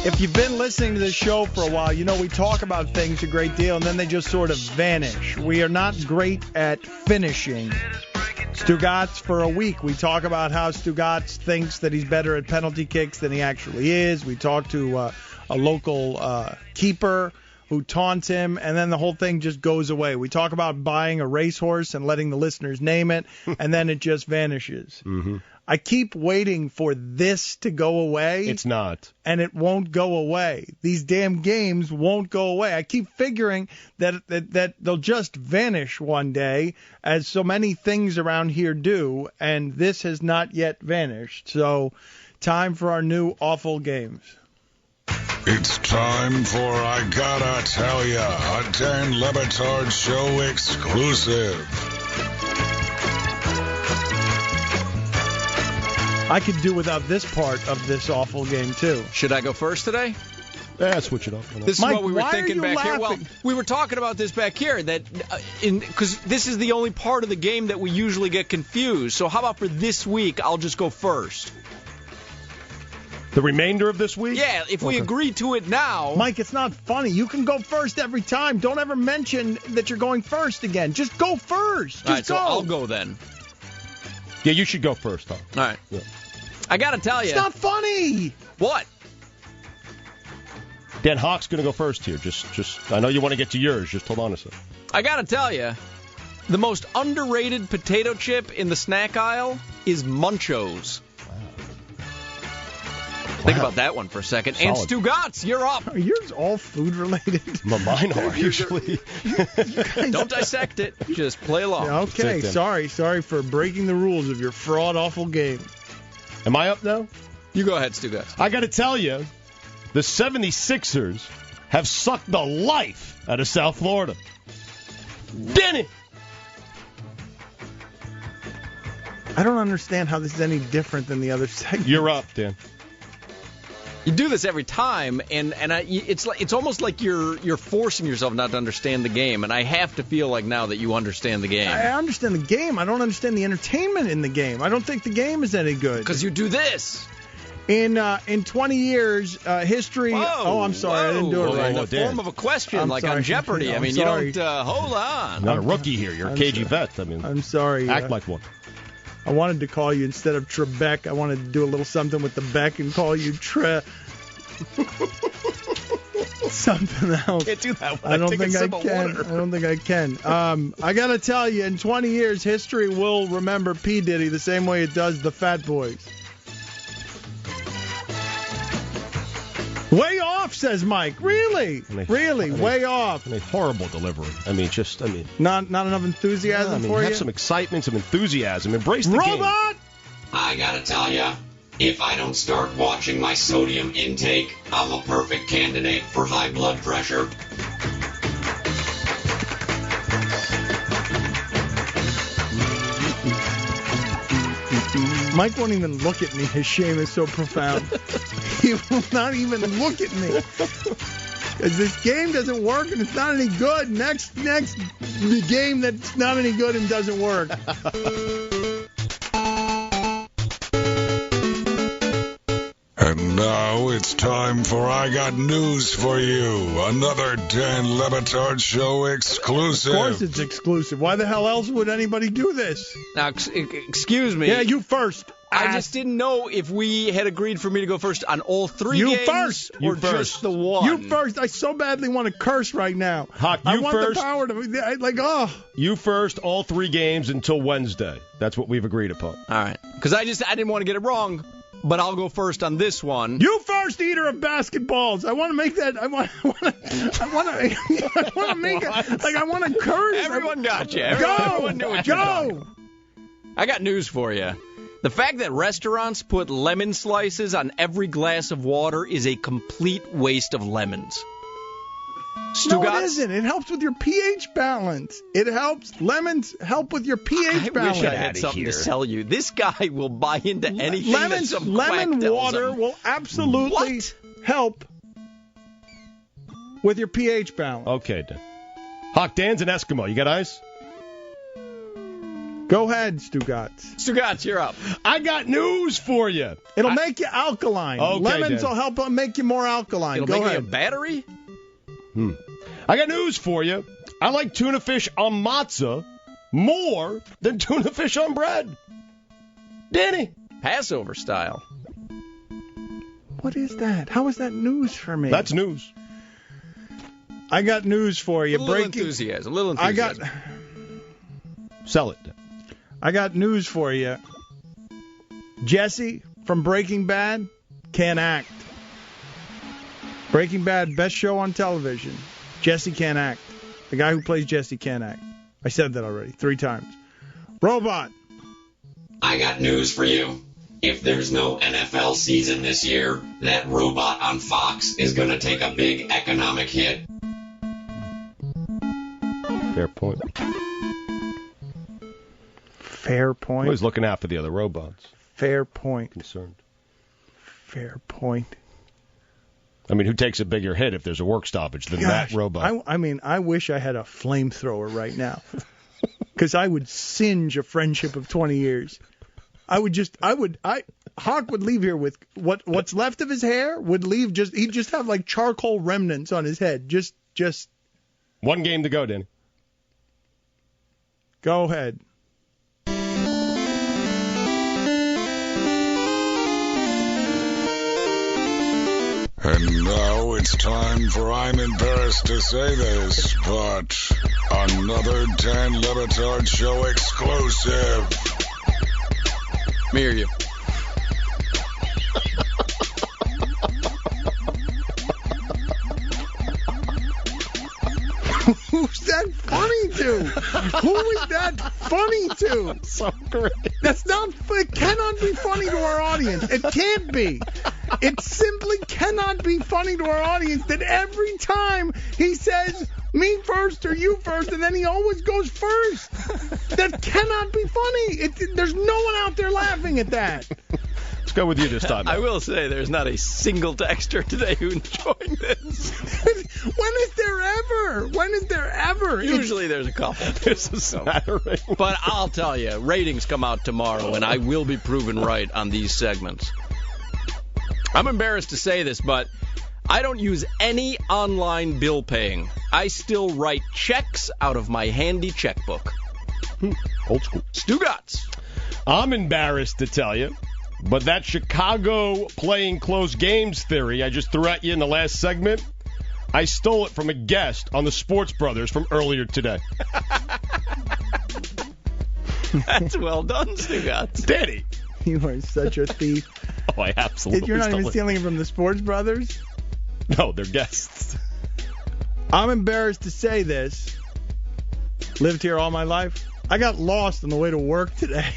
If you've been listening to this show for a while, you know we talk about things a great deal, and then they just sort of vanish. We are not great at finishing. Stugatz, for a week, we talk about how Stugatz thinks that he's better at penalty kicks than he actually is. We talk to a local keeper who taunts him, and then the whole thing just goes away. We talk about buying a racehorse and letting the listeners name it, and then it just vanishes. Mm-hmm. I keep waiting for this to go away. It's not. And it won't go away. These damn games won't go away. I keep figuring that they'll just vanish one day, as so many things around here do, and this has not yet vanished. So, time for our new awful games. It's time for I Gotta Tell Ya, a Dan LeBatard Show exclusive. I could do without this part of this awful game, too. Should I go first today? Yeah, switch it up. This Mike, is what we were thinking back laughing? here. Well, we were talking about this back here, that because this is the only part of the game that we usually get confused. So how about for this week, I'll just go first. The remainder of this week? Yeah, if we agree to it now. Mike, it's not funny. You can go first every time. Don't ever mention that you're going first again. Just go first. All right, so I'll go then. Yeah, you should go first, huh? All right. Yeah. I got to tell you. It's not funny. What? Dan Hawk's going to go first here. Just. I know you want to get to yours. Just hold on a second. I got to tell you, the most underrated potato chip in the snack aisle is Munchos. Think about that one for a second. Solid. And Stugatz, you're up. Are yours all food related? Mine are usually. Don't dissect it. Just play along. Okay, sorry for breaking the rules of your fraud awful game. Am I up now? You go ahead, Stugatz. I got to tell you, the 76ers have sucked the life out of South Florida. Denny! I don't understand how this is any different than the other segment. You're up, Dan. You do this every time, and it's almost like you're forcing yourself not to understand the game, and I have to feel like now that you understand the game. I understand the game. I don't understand the entertainment in the game. I don't think the game is any good. Because you do this. In 20 years, history... Whoa, oh, I'm sorry. I didn't do it right. In the form of a question, I'm like sorry. on Jeopardy. I mean, sorry. you don't... hold on. I'm not a rookie here. You're a cagey vet. I mean, I'm sorry. Act like one. I wanted to call you, instead of Trebek, I wanted to do a little something with the Beck and call you something else. Can't do that one. I don't think I can. I got to tell you, in 20 years, history will remember P. Diddy the same way it does the Fat Boys. Way off, says Mike. Really? Way off. A horrible delivery. Not enough enthusiasm for you? Have some excitement, some enthusiasm. Embrace the game. Robot! I gotta tell ya, if I don't start watching my sodium intake, I'm a perfect candidate for high blood pressure. Mike won't even look at me. His shame is so profound. He will not even look at me. Because this game doesn't work and it's not any good. Next the game that's not any good and doesn't work. And now it's time for I Got News for You, another Dan LeBatard Show exclusive. Of course it's exclusive. Why the hell else would anybody do this? Now, excuse me. Yeah, you first. I just didn't know if we had agreed for me to go first on all three games. You or first. just the one. You first. I so badly want to curse right now. Hawk, I want the power to, You first, all three games until Wednesday. That's what we've agreed upon. All right. Because I didn't want to get it wrong, but I'll go first on this one. You first, eater of basketballs. I want to make that. I want to make it like I want to curse. Everyone got you. Everyone knew what you were doing. I got news for you. The fact that restaurants put lemon slices on every glass of water is a complete waste of lemons. No, it isn't. It helps with your pH balance. Lemons help with your pH balance. I wish I had something to sell you. This guy will buy into anything that some lemon quack water tells him. will absolutely help with your pH balance. Okay, Dan. Hawk, Dan's an Eskimo. You got ice? Go ahead, Stugatz. Stugatz, you're up. I got news for you. It'll make you alkaline. Okay, Lemons Dan. will help make you more alkaline. It'll Go make ahead. you a battery? I got news for you. I like tuna fish on matzah more than tuna fish on bread. Danny. Passover style. What is that? How is that news for me? That's news. I got news for you. A little enthusiasm. Sell it. I got news for you. Jesse from Breaking Bad can't act. Breaking Bad, best show on television. Jesse can't act. The guy who plays Jesse can't act. I said that already 3 times. Robot. I got news for you. If there's no NFL season this year, that robot on Fox is going to take a big economic hit. Fair point. Fair point. Always looking out for the other robots. Fair point. Concerned. Fair point. I mean, who takes a bigger hit if there's a work stoppage than that robot? I mean, I wish I had a flamethrower right now. Because I would singe a friendship of 20 years. Hawk would leave here with what's left of his hair he'd just have like charcoal remnants on his head. Just. One game to go, Danny. Go ahead. And now it's time for I'm embarrassed to say this, but another Dan LeBatard Show exclusive. Me or you? Who's that funny to? Who is that funny to? So great. It cannot be funny to our audience. It can't be. It simply cannot be funny to our audience that every time he says me first or you first, and then he always goes first. That cannot be funny. There's no one out there laughing at that. Let's go with you this time. I will say there's not a single texter today who's enjoying this. When is there ever? Usually there's a couple. This is smattering. But I'll tell you, ratings come out tomorrow, and I will be proven right on these segments. I'm embarrassed to say this, but I don't use any online bill paying. I still write checks out of my handy checkbook. Old school. Stugatz. I'm embarrassed to tell you, but that Chicago playing close games theory I just threw at you in the last segment, I stole it from a guest on the Sports Brothers from earlier today. That's well done, Stugatz. Danny. You are such a thief. Oh, I absolutely You're not stole even it. stealing it from the Sports Brothers? No, they're guests. I'm embarrassed to say this. Lived here all my life. I got lost on the way to work today.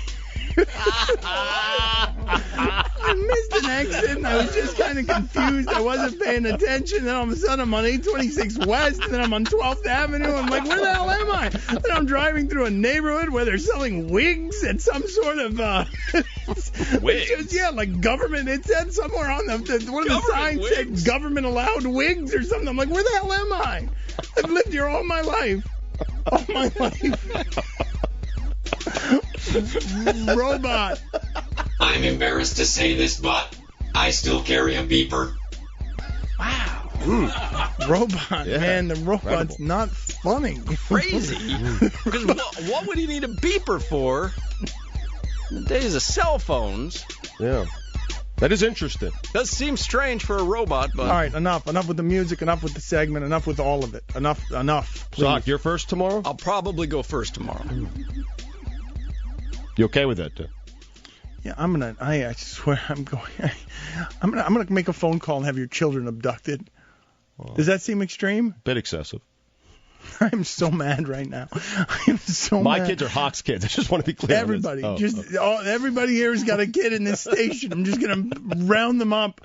I missed an exit, and I was just kind of confused. I wasn't paying attention. Then all of a sudden, I'm on 826 West, and then I'm on 12th Avenue. I'm like, where the hell am I? Then I'm driving through a neighborhood where they're selling wigs at some sort of wigs? Yeah, like government. It said somewhere on one of the signs said government allowed wigs or something. I'm like, where the hell am I? I've lived here all my life. All my life. Robot. I'm embarrassed to say this, but I still carry a beeper. Wow. Robot, Yeah. man, the robot's Incredible. not funny. Crazy. Because what would he need a beeper for in the days of cell phones? Yeah. That is interesting. Does seem strange for a robot, but... All right, enough. Enough with the music, enough with the segment, enough with all of it. Enough, please. Sock, you're first tomorrow? I'll probably go first tomorrow. You okay with that, too? Yeah, I swear I'm gonna make a phone call and have your children abducted. Does that seem extreme? Bit excessive. I'm so mad right now. I'm so My mad. kids are Hawks kids. I just want to be clear. Everybody, on this. everybody here has got a kid in this station. I'm just gonna round them up.